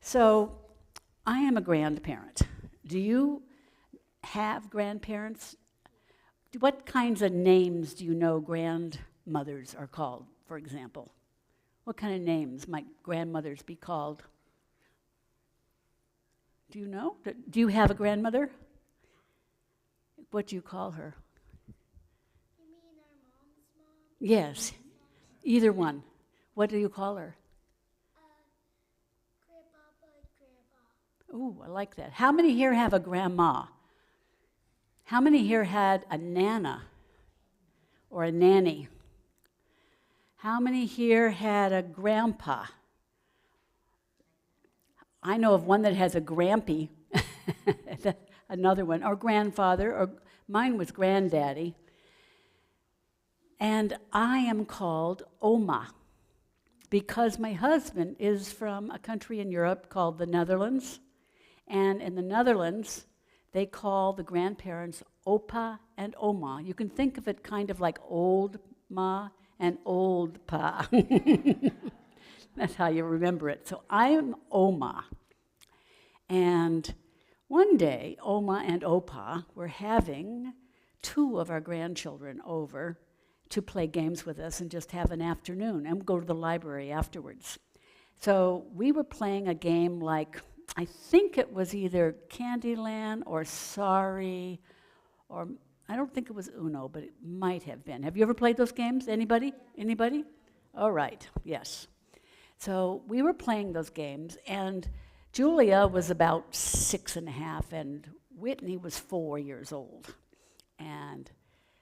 So, I am a grandparent. Do you have grandparents? What kinds of names do you know grandmothers are called, for example? What kind of names might grandmothers be called? Do you know? Do you have a grandmother? What do you call her? You mean our mom's mom? Yes, either one. What do you call her? Grandpapa and Grandpa. Ooh, I like that. How many here have a grandma? How many here had a nana or a nanny? How many here had a grandpa? I know of one that has a grampy, another one, or grandfather, or mine was granddaddy. And I am called Oma because my husband is from a country in Europe called the Netherlands. And in the Netherlands, they call the grandparents Opa and Oma. You can think of it kind of like old ma and old pa. That's how you remember it. So I am Oma. And one day, Oma and Opa were having two of our grandchildren over to play games with us and just have an afternoon and go to the library afterwards. So we were playing a game like, I think it was either Candyland or Sorry, or I don't think it was Uno, but it might have been. Have you ever played those games? Anybody? Anybody? All right, yes. So we were playing those games, and Julia was about 6.5, and Whitney was 4 years old. And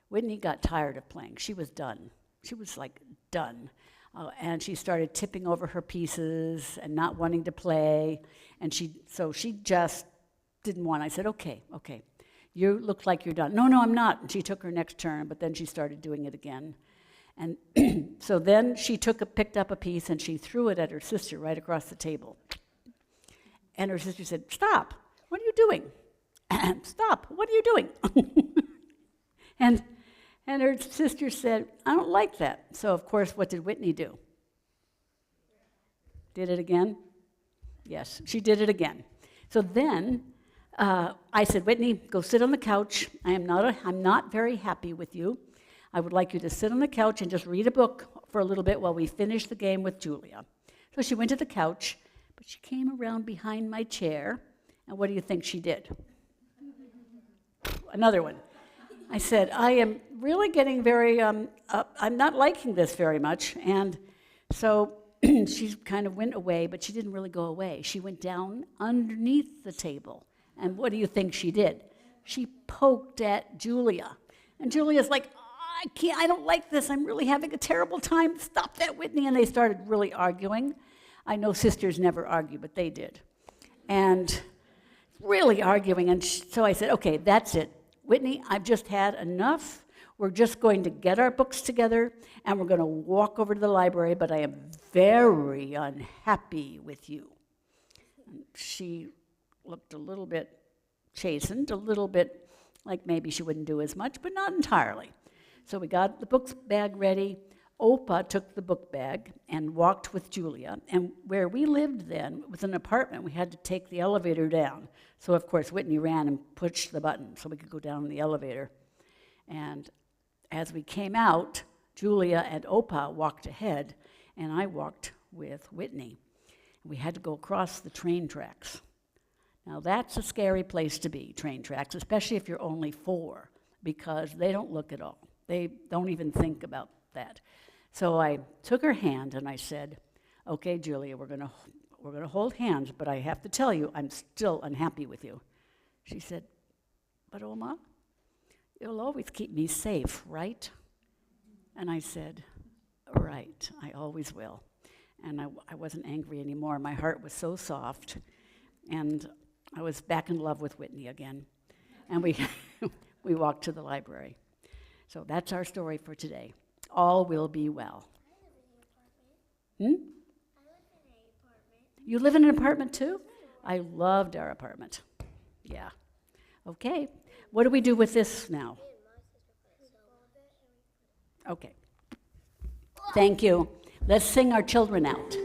Whitney got tired of playing. She was done. She was like done. And she started tipping over her pieces and not wanting to play. And so she just didn't want. I said, okay, you look like you're done. No, I'm not. And she took her next turn, but then she started doing it again. And so then she picked up a piece and she threw it at her sister right across the table. And her sister said, stop, what are you doing? Stop, what are you doing? And her sister said, I don't like that. So, of course, what did Whitney do? Did it again? Yes, she did it again. So then I said, Whitney, go sit on the couch. I'm not very happy with you. I would like you to sit on the couch and just read a book for a little bit while we finish the game with Julia. So she went to the couch, but she came around behind my chair, and what do you think she did? Another one. I said, I am really getting very, I'm not liking this very much. And so she kind of went away, but she didn't really go away. She went down underneath the table. And what do you think she did? She poked at Julia. And Julia's like, I don't like this. I'm really having a terrible time. Stop that, Whitney. And they started really arguing. I know sisters never argue, but they did. And really arguing. And so I said, okay, that's it. Whitney, I've just had enough. We're just going to get our books together, and we're going to walk over to the library, but I am very unhappy with you. And she looked a little bit chastened, a little bit like maybe she wouldn't do as much, but not entirely. So we got the book bag ready. Opa took the book bag and walked with Julia. And where we lived then was an apartment. We had to take the elevator down. So, of course, Whitney ran and pushed the button so we could go down the elevator. And as we came out, Julia and Opa walked ahead, and I walked with Whitney. We had to go across the train tracks. Now, that's a scary place to be, train tracks, especially if you're only 4, because they don't look at all. They don't even think about that. So I took her hand and I said, okay, Julia, we're gonna hold hands, but I have to tell you, I'm still unhappy with you. She said, but Oma, you'll always keep me safe, right? And I said, right, I always will. And I wasn't angry anymore. My heart was so soft. And I was back in love with Whitney again. And we walked to the library. So that's our story for today. All will be well. I live in an apartment. You live in an apartment too? I loved our apartment. Yeah. Okay. What do we do with this now? Okay. Thank you. Let's sing our children out.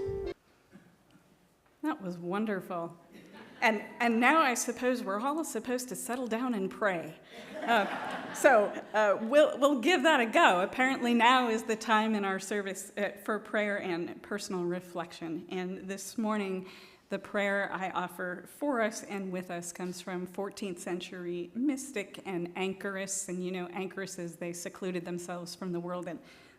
That was wonderful. And now I suppose we're all supposed to settle down and pray. So we'll give that a go. Apparently now is the time in our service for prayer and personal reflection. And this morning, the prayer I offer for us and with us comes from 14th century mystic and anchorists. And you know, anchorists, they secluded themselves from the world and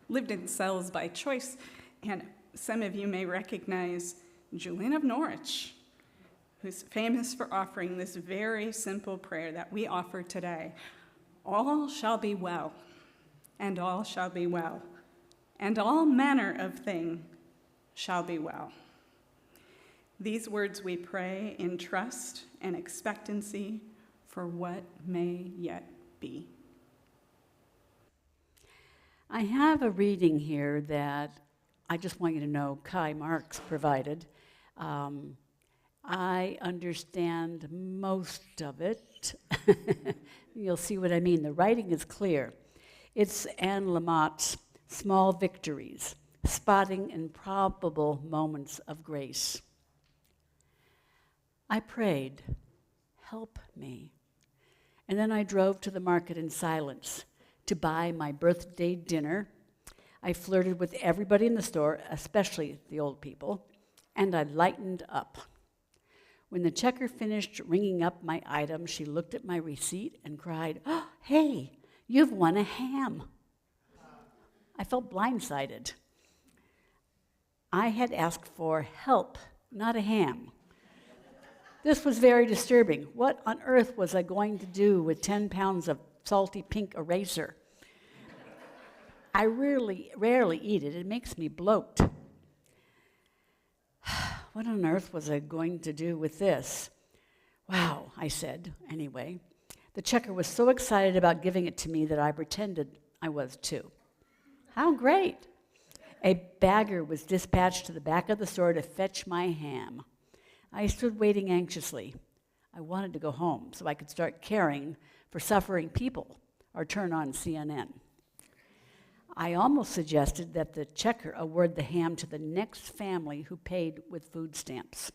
lived in cells by choice. And some of you may recognize Julian of Norwich, who's famous for offering this very simple prayer that we offer today. All shall be well, and all shall be well, and all manner of thing shall be well. These words we pray in trust and expectancy for what may yet be. I have a reading here that I just want you to know Kai Marx provided. I understand most of it. You'll see what I mean. The writing is clear. It's Anne Lamott's Small Victories, Spotting Improbable Moments of Grace. I prayed, help me. And then I drove to the market in silence to buy my birthday dinner. I flirted with everybody in the store, especially the old people, and I lightened up. When the checker finished ringing up my item, she looked at my receipt and cried, "Oh, hey, you've won a ham." I felt blindsided. I had asked for help, not a ham. This was very disturbing. What on earth was I going to do with 10 pounds of salty pink eraser? I rarely eat it. It makes me bloat. What on earth was I going to do with this? Wow, I said, anyway. The checker was so excited about giving it to me that I pretended I was too. How great! A bagger was dispatched to the back of the store to fetch my ham. I stood waiting anxiously. I wanted to go home so I could start caring for suffering people or turn on CNN. I almost suggested that the checker award the ham to the next family who paid with food stamps.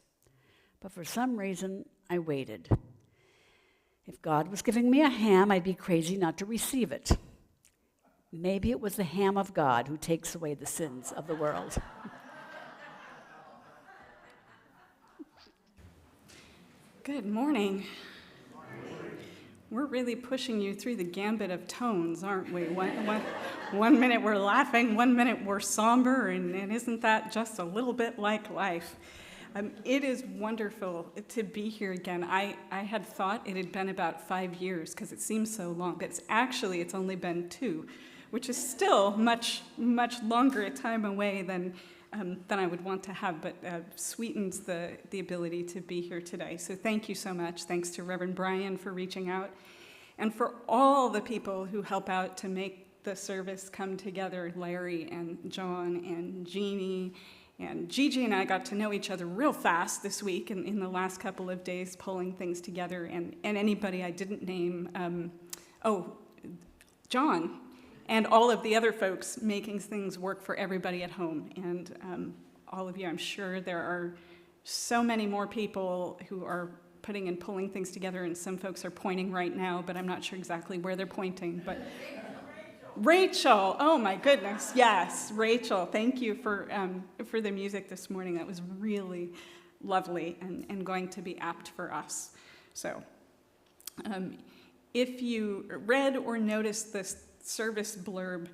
But for some reason, I waited. If God was giving me a ham, I'd be crazy not to receive it. Maybe it was the ham of God who takes away the sins of the world. Good morning. We're really pushing you through the gambit of tones, aren't we? One minute we're laughing, 1 minute we're somber, and isn't that just a little bit like life? It is wonderful to be here again. I had thought it had been about 5 years because it seems so long, but it's only been 2, which is still much longer a time away than I would want to have, but sweetens the ability to be here today. So thank you so much. Thanks to Reverend Brian for reaching out, and for all the people who help out to make the service come together, Larry and John and Jeanne. And Gigi and I got to know each other real fast this week in the last couple of days, pulling things together. And anybody I didn't name, John, and all of the other folks making things work for everybody at home. And all of you, I'm sure there are so many more people who are putting and pulling things together, and some folks are pointing right now, but I'm not sure exactly where they're pointing. But Rachel, oh my goodness, yes, Rachel, thank you for the music this morning. That was really lovely and going to be apt for us. So if you read or noticed this service blurb,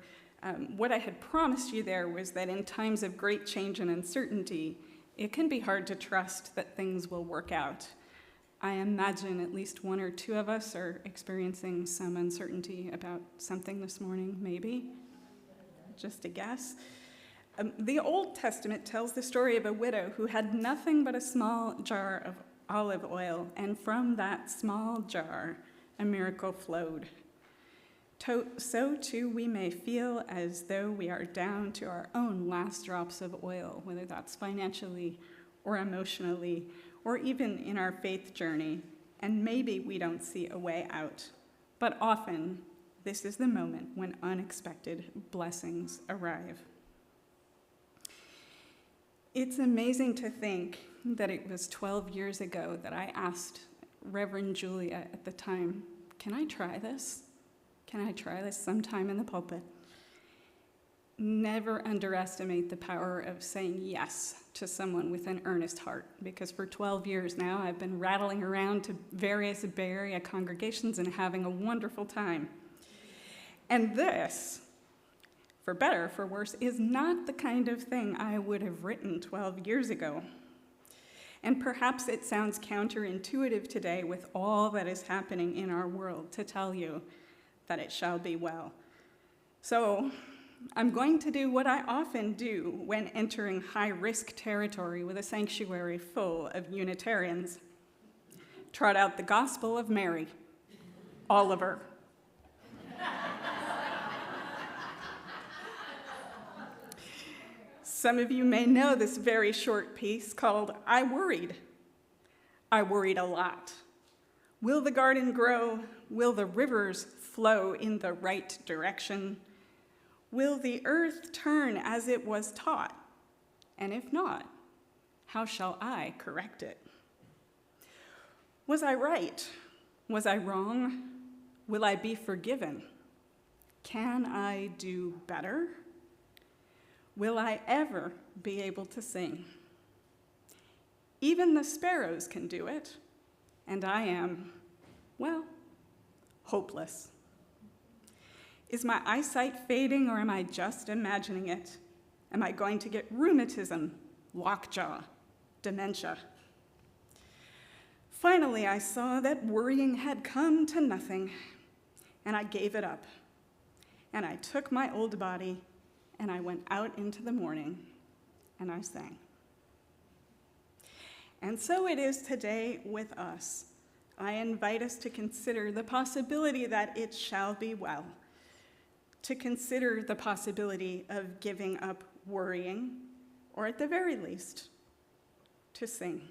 what I had promised you there was that in times of great change and uncertainty, it can be hard to trust that things will work out. I imagine at least 1 or 2 of us are experiencing some uncertainty about something this morning, maybe. Just a guess. The Old Testament tells the story of a widow who had nothing but a small jar of olive oil, and from that small jar, a miracle flowed. So too we may feel as though we are down to our own last drops of oil, whether that's financially or emotionally, or even in our faith journey, and maybe we don't see a way out. But often, this is the moment when unexpected blessings arrive. It's amazing to think that it was 12 years ago that I asked Reverend Julia at the time, can I try this? Can I try this sometime in the pulpit? Never underestimate the power of saying yes to someone with an earnest heart, because for 12 years now I've been rattling around to various Bay Area congregations and having a wonderful time. And this, for better or for worse, is not the kind of thing I would have written 12 years ago. And perhaps it sounds counterintuitive today with all that is happening in our world to tell you that it shall be well. So I'm going to do what I often do when entering high-risk territory with a sanctuary full of Unitarians. Trot out the Gospel of Mary, Oliver. Some of you may know this very short piece called I Worried. I worried a lot. Will the garden grow? Will the rivers flow in the right direction? Will the earth turn as it was taught? And if not, how shall I correct it? Was I right? Was I wrong? Will I be forgiven? Can I do better? Will I ever be able to sing? Even the sparrows can do it, and I am, well, hopeless. Is my eyesight fading, or am I just imagining it? Am I going to get rheumatism, lockjaw, dementia? Finally, I saw that worrying had come to nothing, and I gave it up. And I took my old body, and I went out into the morning, and I sang. And so it is today with us. I invite us to consider the possibility that it shall be well, to consider the possibility of giving up worrying, or at the very least, to sing.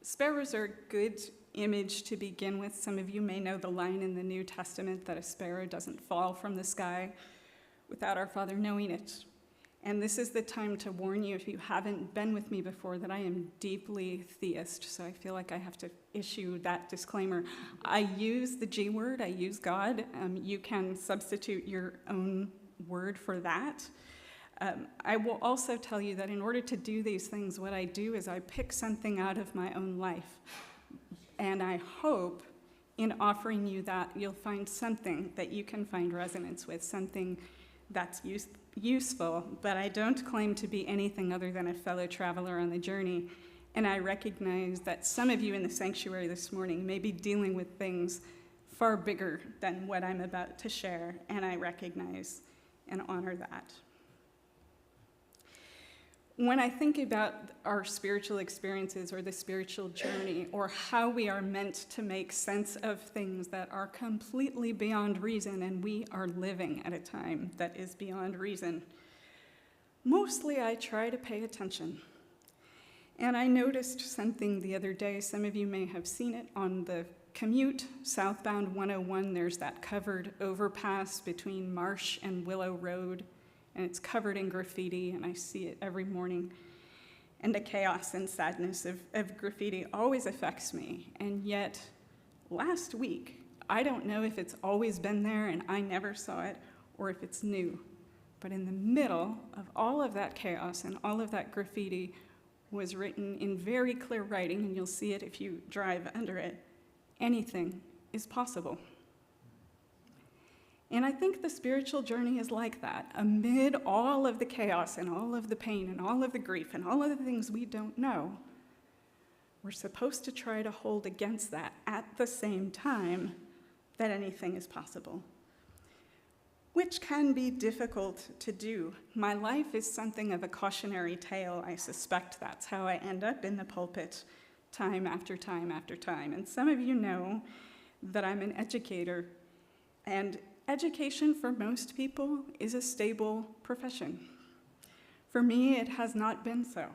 Sparrows are a good image to begin with. Some of you may know the line in the New Testament that a sparrow doesn't fall from the sky without our Father knowing it. And this is the time to warn you, if you haven't been with me before, that I am deeply theist, so I feel like I have to issue that disclaimer. I use the G word, I use God. You can substitute your own word for that. I will also tell you that in order to do these things, what I do is I pick something out of my own life. And I hope in offering you that, you'll find something that you can find resonance with, something that's useful, but I don't claim to be anything other than a fellow traveler on the journey. And I recognize that some of you in the sanctuary this morning may be dealing with things far bigger than what I'm about to share, and I recognize and honor that. When I think about our spiritual experiences or the spiritual journey, or how we are meant to make sense of things that are completely beyond reason, and we are living at a time that is beyond reason, mostly I try to pay attention. And I noticed something the other day. Some of you may have seen it on the commute southbound 101. There's that covered overpass between Marsh and Willow Road. And it's covered in graffiti, and I see it every morning. And the chaos and sadness of graffiti always affects me. And yet, last week, I don't know if it's always been there and I never saw it, or if it's new. But in the middle of all of that chaos and all of that graffiti was written in very clear writing, and you'll see it if you drive under it, anything is possible. And I think the spiritual journey is like that. Amid all of the chaos and all of the pain and all of the grief and all of the things we don't know, we're supposed to try to hold against that at the same time that anything is possible, which can be difficult to do. My life is something of a cautionary tale. I suspect that's how I end up in the pulpit time after time after time. And some of you know that I'm an educator, and education for most people is a stable profession. For me, it has not been so.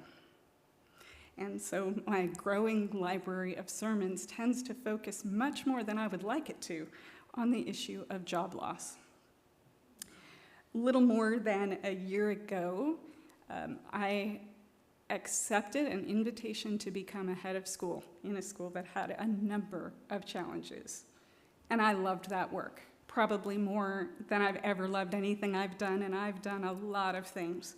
And so my growing library of sermons tends to focus much more than I would like it to on the issue of job loss. A little more than a year ago, I accepted an invitation to become a head of school in a school that had a number of challenges. And I loved that work, probably more than I've ever loved anything I've done, and I've done a lot of things.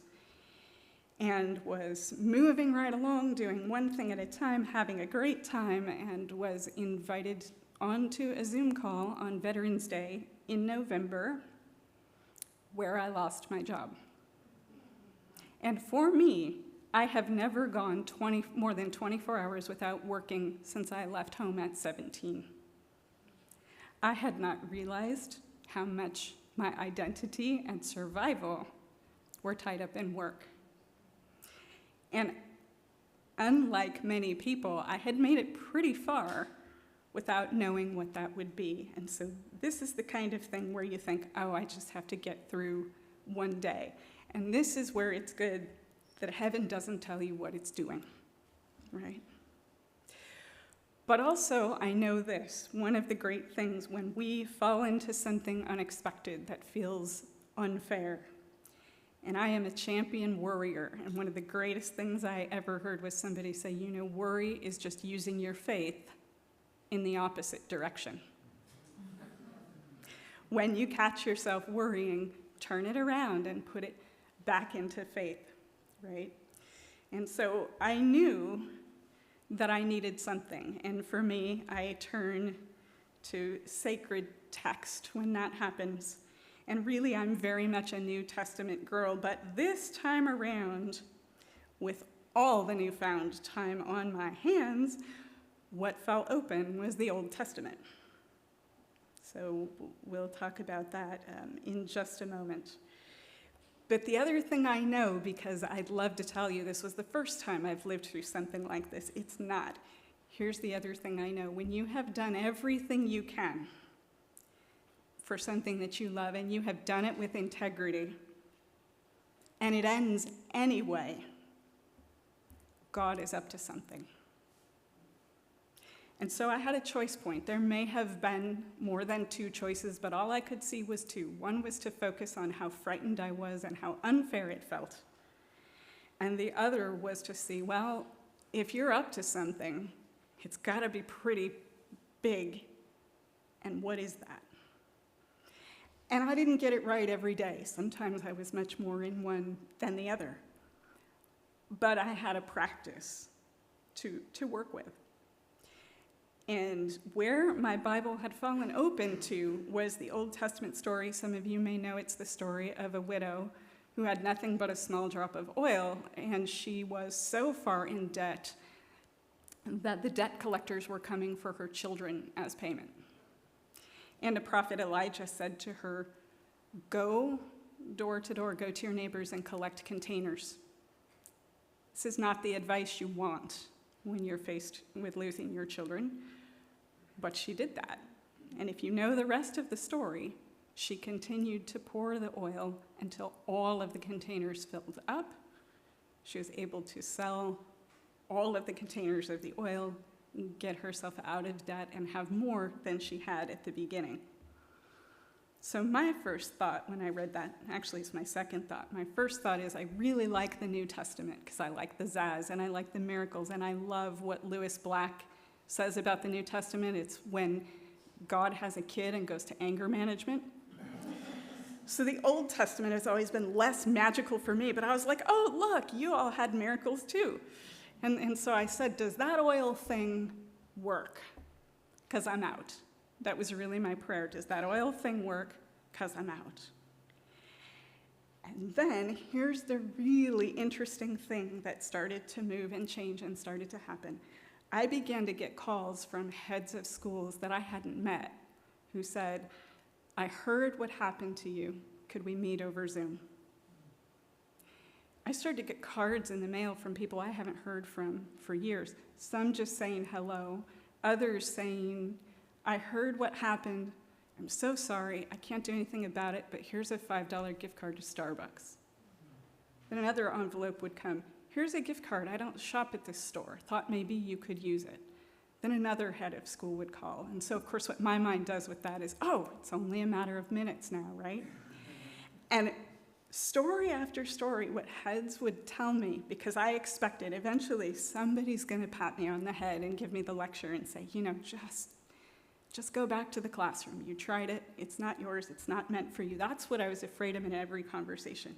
And was moving right along, doing one thing at a time, having a great time, and was invited onto a Zoom call on Veterans Day in November, where I lost my job. And for me, I have never gone more than 24 hours without working since I left home at 17. I had not realized how much my identity and survival were tied up in work. And unlike many people, I had made it pretty far without knowing what that would be. And so this is the kind of thing where you think, oh, I just have to get through one day. And this is where it's good that heaven doesn't tell you what it's doing, right? But also, I know this, one of the great things when we fall into something unexpected that feels unfair, and I am a champion worrier, and one of the greatest things I ever heard was somebody say, you know, worry is just using your faith in the opposite direction. When you catch yourself worrying, turn it around and put it back into faith, right? And so I knew that I needed something, and for me, I turn to sacred text when that happens. And really, I'm very much a New Testament girl, but this time around, with all the newfound time on my hands, what fell open was the Old Testament. So we'll talk about that in just a moment. But the other thing I know, because I'd love to tell you this was the first time I've lived through something like this, it's not. Here's the other thing I know. When you have done everything you can for something that you love, and you have done it with integrity, and it ends anyway, God is up to something. And so I had a choice point. There may have been more than two choices, but all I could see was two. One was to focus on how frightened I was and how unfair it felt. And the other was to see, well, if you're up to something, it's got to be pretty big. And what is that? And I didn't get it right every day. Sometimes I was much more in one than the other. But I had a practice to work with. And where my Bible had fallen open to was the Old Testament story. Some of you may know it's the story of a widow who had nothing but a small drop of oil, and she was so far in debt that the debt collectors were coming for her children as payment. And the prophet Elijah said to her, go door to door, go to your neighbors and collect containers. This is not the advice you want when you're faced with losing your children. But she did that. And if you know the rest of the story, she continued to pour the oil until all of the containers filled up. She was able to sell all of the containers of the oil, get herself out of debt, and have more than she had at the beginning. So my first thought when I read that, actually it's my second thought, my first thought is I really like the New Testament because I like the zazz and I like the miracles, and I love what Lewis Black says about the New Testament. It's when God has a kid and goes to anger management. So the Old Testament has always been less magical for me, but I was like, oh, look, you all had miracles too. And so I said, does that oil thing work? Because I'm out. That was really my prayer. Does that oil thing work? Because I'm out. And then here's the really interesting thing that started to move and change and started to happen. I began to get calls from heads of schools that I hadn't met who said, I heard what happened to you. Could we meet over Zoom? I started to get cards in the mail from people I haven't heard from for years. Some just saying hello, others saying, I heard what happened. I'm so sorry. I can't do anything about it, but here's a $5 gift card to Starbucks. Then another envelope would come. Here's a gift card. I don't shop at this store. Thought maybe you could use it. Then another head of school would call. And so, of course, what my mind does with that is, oh, it's only a matter of minutes now, right? And story after story, what heads would tell me, because I expected eventually somebody's going to pat me on the head and give me the lecture and say, just go back to the classroom. You tried it. It's not yours. It's not meant for you. That's what I was afraid of in every conversation.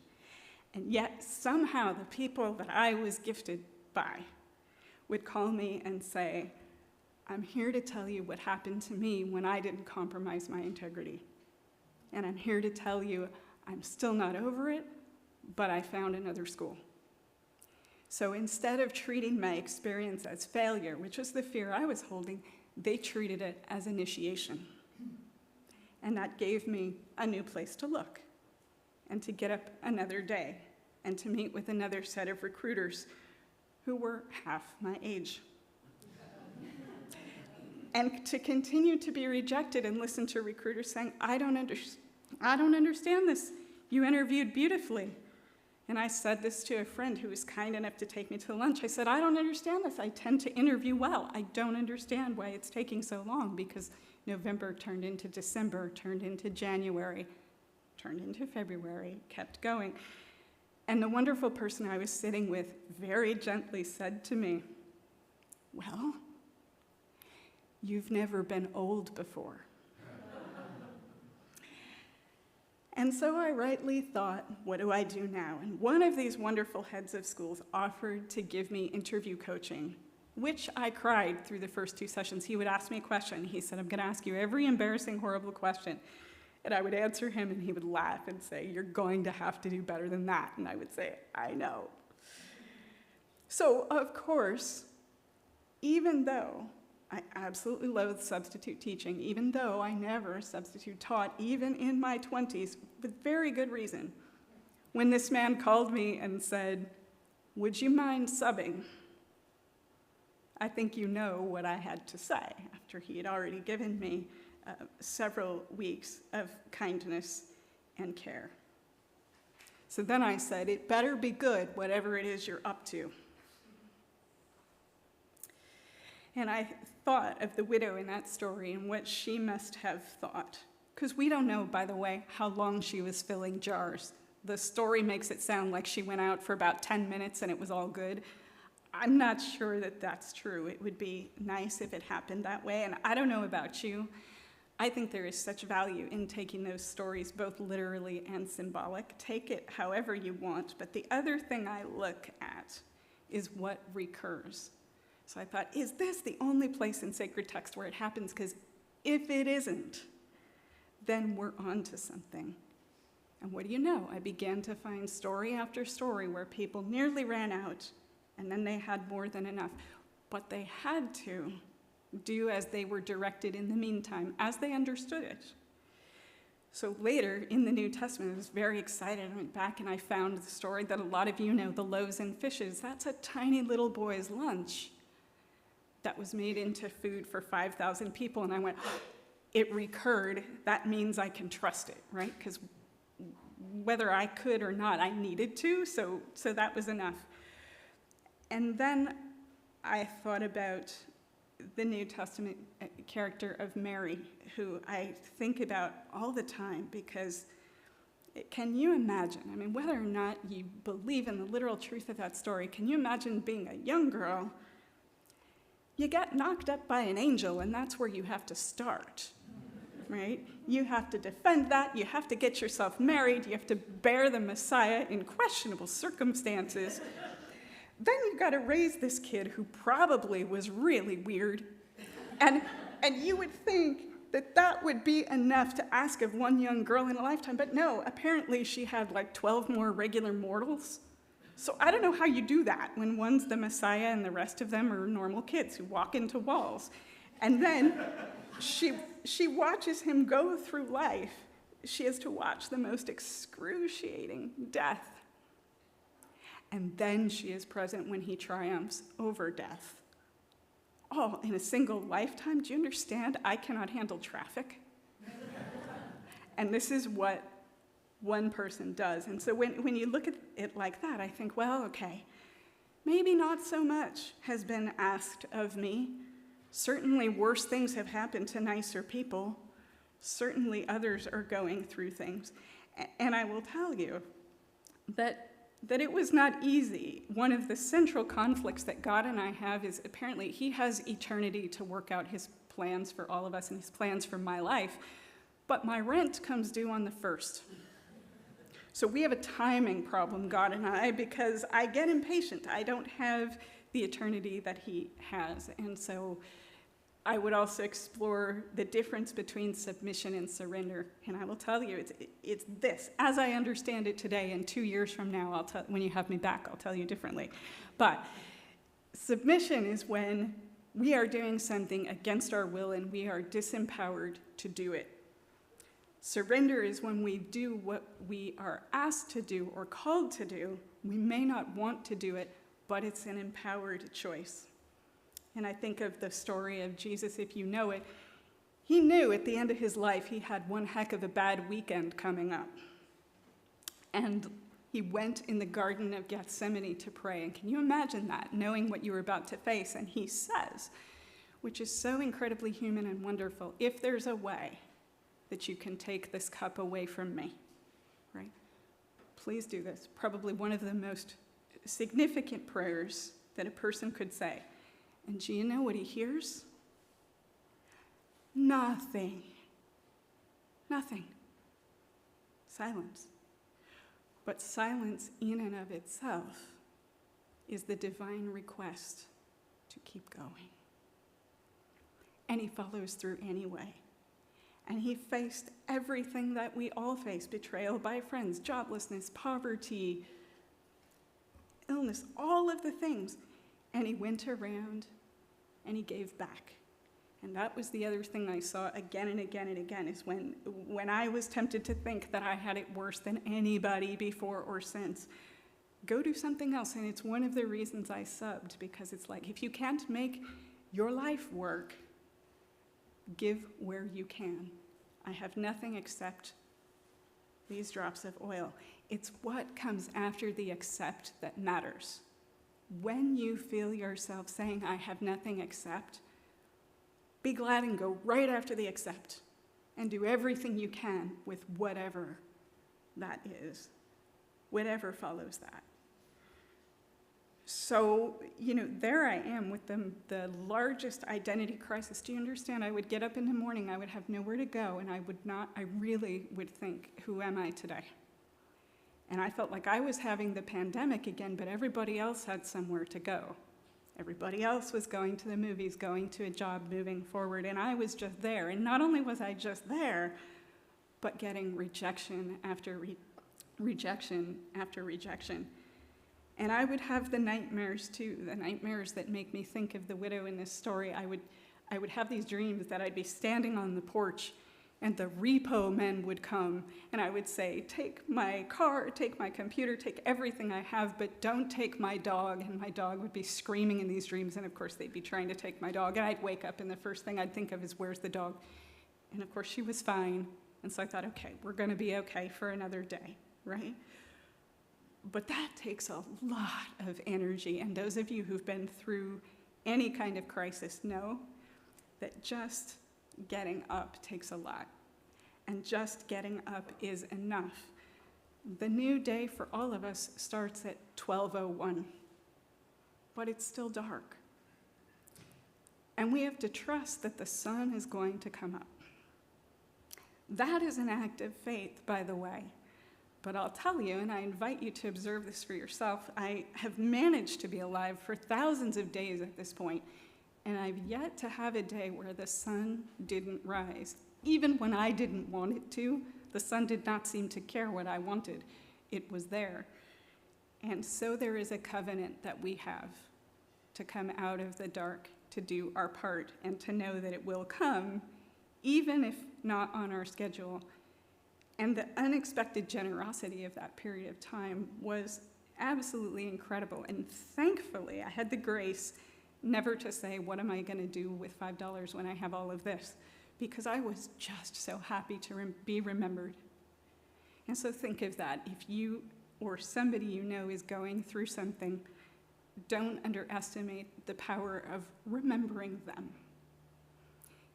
And yet somehow the people that I was gifted by would call me and say, I'm here to tell you what happened to me when I didn't compromise my integrity. And I'm here to tell you I'm still not over it, but I found another school. So instead of treating my experience as failure, which was the fear I was holding, they treated it as initiation. And that gave me a new place to look and to get up another day and to meet with another set of recruiters who were half my age. And to continue to be rejected and listen to recruiters saying, I don't understand this. You interviewed beautifully. And I said this to a friend who was kind enough to take me to lunch. I said, I don't understand this. I tend to interview well. I don't understand why it's taking so long, because November turned into December, turned into January, turned into February, kept going. And the wonderful person I was sitting with very gently said to me, well, you've never been old before. And so I rightly thought, what do I do now? And one of these wonderful heads of schools offered to give me interview coaching, which I cried through the first 2 sessions. He would ask me a question. He said, I'm going to ask you every embarrassing, horrible question. And I would answer him, and he would laugh and say, you're going to have to do better than that. And I would say, I know. So, of course, even though I absolutely loathe substitute teaching, even though I never substitute taught, even in my 20s, with very good reason. When this man called me and said, would you mind subbing? I think you know what I had to say after he had already given me several weeks of kindness and care. So then I said, it better be good, whatever it is you're up to. And I thought of the widow in that story and what she must have thought. Because we don't know, by the way, how long she was filling jars. The story makes it sound like she went out for about 10 minutes and it was all good. I'm not sure that that's true. It would be nice if it happened that way. And I don't know about you. I think there is such value in taking those stories both literally and symbolic. Take it however you want. But the other thing I look at is what recurs. So I thought, is this the only place in sacred text where it happens? Because if it isn't, then we're on to something. And what do you know? I began to find story after story where people nearly ran out, and then they had more than enough. But they had to do as they were directed in the meantime, as they understood it. So later in the New Testament, I was very excited. I went back and I found the story that a lot of you know, the loaves and fishes. That's a tiny little boy's lunch that was made into food for 5,000 people. And I went, oh, it recurred. That means I can trust it, right? Because whether I could or not, I needed to, so that was enough. And then I thought about the New Testament character of Mary, who I think about all the time, because can you imagine, I mean, whether or not you believe in the literal truth of that story, can you imagine being a young girl? You get knocked up by an angel, and that's where you have to start, right? You have to defend that, you have to get yourself married, you have to bear the Messiah in questionable circumstances. Then you've got to raise this kid who probably was really weird. And you would think that that would be enough to ask of one young girl in a lifetime. But no, apparently she had like 12 more regular mortals. So I don't know how you do that when one's the Messiah and the rest of them are normal kids who walk into walls. And then she watches him go through life. She has to watch the most excruciating death. And then she is present when he triumphs over death. All in a single lifetime. Do you understand? I cannot handle traffic. And this is what one person does. And so when you look at it like that, I think, well, okay, maybe not so much has been asked of me. Certainly worse things have happened to nicer people. Certainly others are going through things. And I will tell you, that it was not easy. One of the central conflicts that God and I have is apparently he has eternity to work out his plans for all of us and his plans for my life, but my rent comes due on the 1st. So we have a timing problem, God and I, because I get impatient. I don't have the eternity that he has. And so I would also explore the difference between submission and surrender. And I will tell you, it's this. As I understand it today, and 2 years from now, when you have me back, I'll tell you differently. But submission is when we are doing something against our will and we are disempowered to do it. Surrender is when we do what we are asked to do or called to do. We may not want to do it, but it's an empowered choice. And I think of the story of Jesus, if you know it. He knew at the end of his life he had one heck of a bad weekend coming up. And he went in the Garden of Gethsemane to pray. And can you imagine that, knowing what you were about to face? And he says, which is so incredibly human and wonderful, if there's a way that you can take this cup away from me, right? Please do this. Probably one of the most significant prayers that a person could say. And do you know what he hears? Nothing. Nothing. Silence. But silence in and of itself is the divine request to keep going. And he follows through anyway. And he faced everything that we all face: betrayal by friends, joblessness, poverty, illness, all of the things. And he went around and he gave back. And that was the other thing I saw again and again and again, is when I was tempted to think that I had it worse than anybody before or since, go do something else. And it's one of the reasons I subbed, because it's like, if you can't make your life work, give where you can. I have nothing except these drops of oil. It's what comes after the accept that matters. When you feel yourself saying, I have nothing except, be glad and go right after the accept and do everything you can with whatever that is, whatever follows that. So, there I am with the largest identity crisis. Do you understand? I would get up in the morning, I would have nowhere to go, and I really would think, who am I today? And I felt like I was having the pandemic again, but everybody else had somewhere to go. Everybody else was going to the movies, going to a job, moving forward, and I was just there. And not only was I just there, but getting rejection after rejection after rejection. And I would have the nightmares too, the nightmares that make me think of the widow in this story. I would have these dreams that I'd be standing on the porch and the repo men would come, and I would say, take my car, take my computer, take everything I have, but don't take my dog. And my dog would be screaming in these dreams, and of course they'd be trying to take my dog, and I'd wake up and the first thing I'd think of is, where's the dog? And of course she was fine, and so I thought, okay, we're gonna be okay for another day, right? But that takes a lot of energy, and those of you who've been through any kind of crisis know that just getting up takes a lot, and just getting up is enough. The new day for all of us starts at 12:01, but it's still dark. And we have to trust that the sun is going to come up. That is an act of faith, by the way. But I'll tell you, and I invite you to observe this for yourself, I have managed to be alive for thousands of days at this point, and I've yet to have a day where the sun didn't rise. Even when I didn't want it to, the sun did not seem to care what I wanted. It was there. And so there is a covenant that we have to come out of the dark, to do our part, and to know that it will come, even if not on our schedule. And the unexpected generosity of that period of time was absolutely incredible. And thankfully, I had the grace never to say, what am I going to do with $5 when I have all of this? Because I was just so happy to be remembered. And so think of that. If you or somebody you know is going through something, don't underestimate the power of remembering them.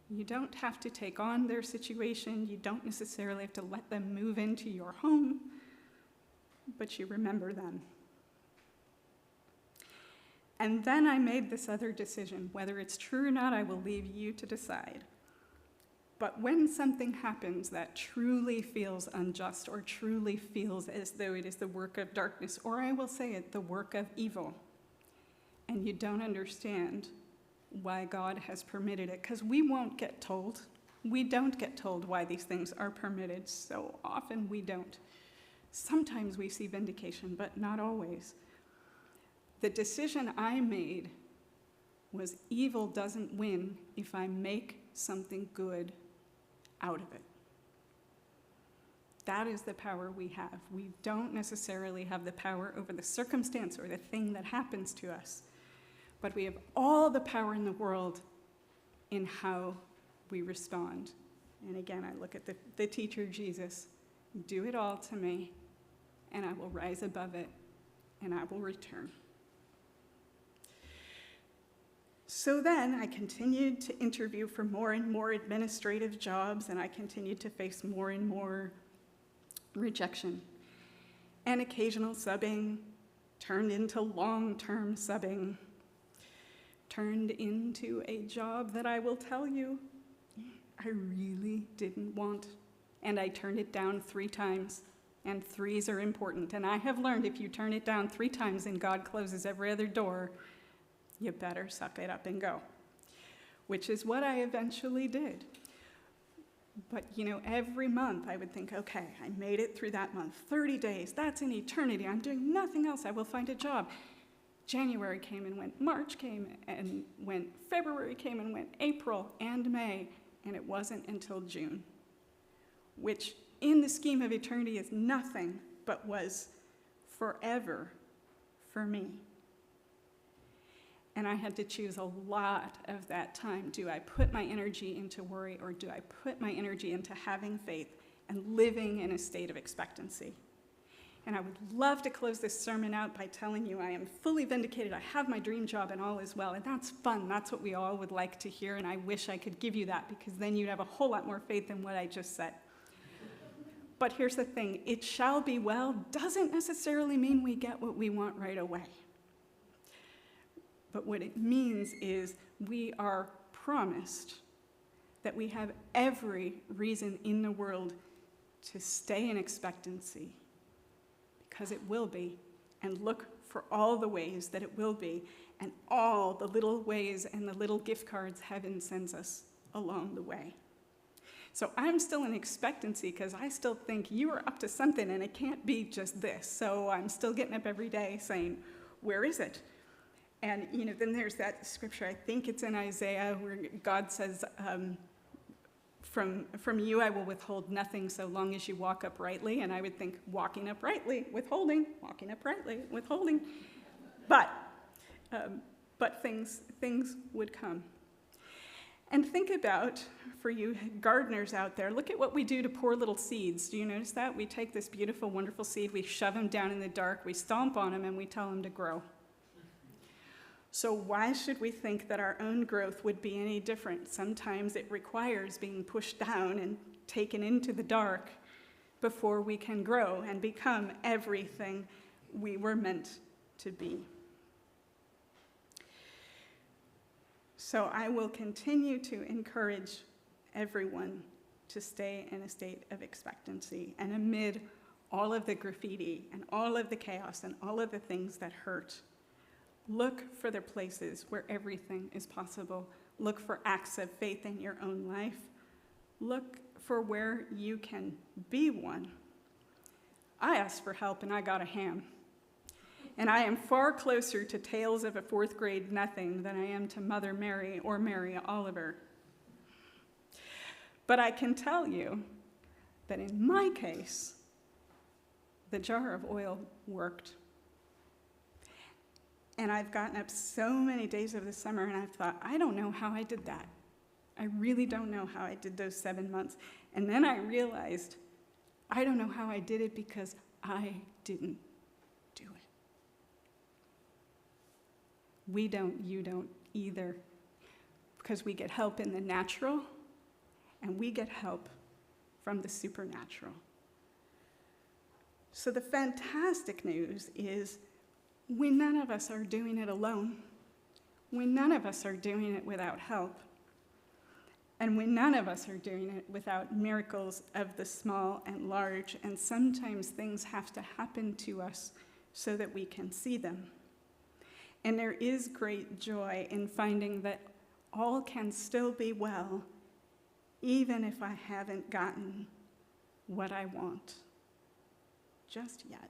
You don't have to take on their situation. You don't necessarily have to let them move into your home. but you remember them. And then I made this other decision. Whether it's true or not, I will leave you to decide. But when something happens that truly feels unjust or truly feels as though it is the work of darkness, or I will say it, the work of evil, and you don't understand why God has permitted it, because we won't get told. We don't get told why these things are permitted. So often we don't. Sometimes we see vindication, but not always. The decision I made was evil doesn't win if I make something good out of it. That is the power we have. We don't necessarily have the power over the circumstance or the thing that happens to us, but we have all the power in the world in how we respond. And again, I look at the teacher Jesus. Do it all to me, and I will rise above it, and I will return. So then I continued to interview for more and more administrative jobs, and I continued to face more and more rejection. And occasional subbing turned into long-term subbing, turned into a job that I will tell you I really didn't want. And I turned it down 3 times, and 3s are important. And I have learned if you turn it down 3 times and God closes every other door, you better suck it up and go, which is what I eventually did. But, every month I would think, okay, I made it through that month. 30 days, that's an eternity. I'm doing nothing else. I will find a job. January came and went. March came and went. February came and went. April and May. And it wasn't until June, which in the scheme of eternity is nothing, but was forever for me. And I had to choose a lot of that time. Do I put my energy into worry, or do I put my energy into having faith and living in a state of expectancy? And I would love to close this sermon out by telling you I am fully vindicated. I have my dream job and all is well. And that's fun. That's what we all would like to hear. And I wish I could give you that, because then you'd have a whole lot more faith than what I just said. But here's the thing. It shall be well doesn't necessarily mean we get what we want right away. But what it means is we are promised that we have every reason in the world to stay in expectancy, because it will be, and look for all the ways that it will be, and all the little ways and the little gift cards heaven sends us along the way. So I'm still in expectancy, because I still think you are up to something, and it can't be just this. So I'm still getting up every day saying, where is it? And, then there's that scripture, I think it's in Isaiah, where God says, from you I will withhold nothing so long as you walk uprightly. And I would think, walking uprightly, withholding, walking uprightly, withholding. But things would come. And think about, for you gardeners out there, look at what we do to poor little seeds. Do you notice that? We take this beautiful, wonderful seed, we shove them down in the dark, we stomp on them, and we tell them to grow. So why should we think that our own growth would be any different? Sometimes it requires being pushed down and taken into the dark before we can grow and become everything we were meant to be. So I will continue to encourage everyone to stay in a state of expectancy, and amid all of the graffiti and all of the chaos and all of the things that hurt, look for the places where everything is possible. Look for acts of faith in your own life. Look for where you can be one. I asked for help and I got a ham. And I am far closer to Tales of a Fourth Grade Nothing than I am to Mother Mary or Mary Oliver. But I can tell you that in my case, the jar of oil worked. And I've gotten up so many days of the summer, and I've thought, I don't know how I did that. I really don't know how I did those 7 months. And then I realized, I don't know how I did it because I didn't do it. We don't, you don't either. Because we get help in the natural, and we get help from the supernatural. So the fantastic news is we none of us are doing it alone. We none of us are doing it without help. And we none of us are doing it without miracles of the small and large, and sometimes things have to happen to us so that we can see them. And there is great joy in finding that all can still be well, even if I haven't gotten what I want just yet.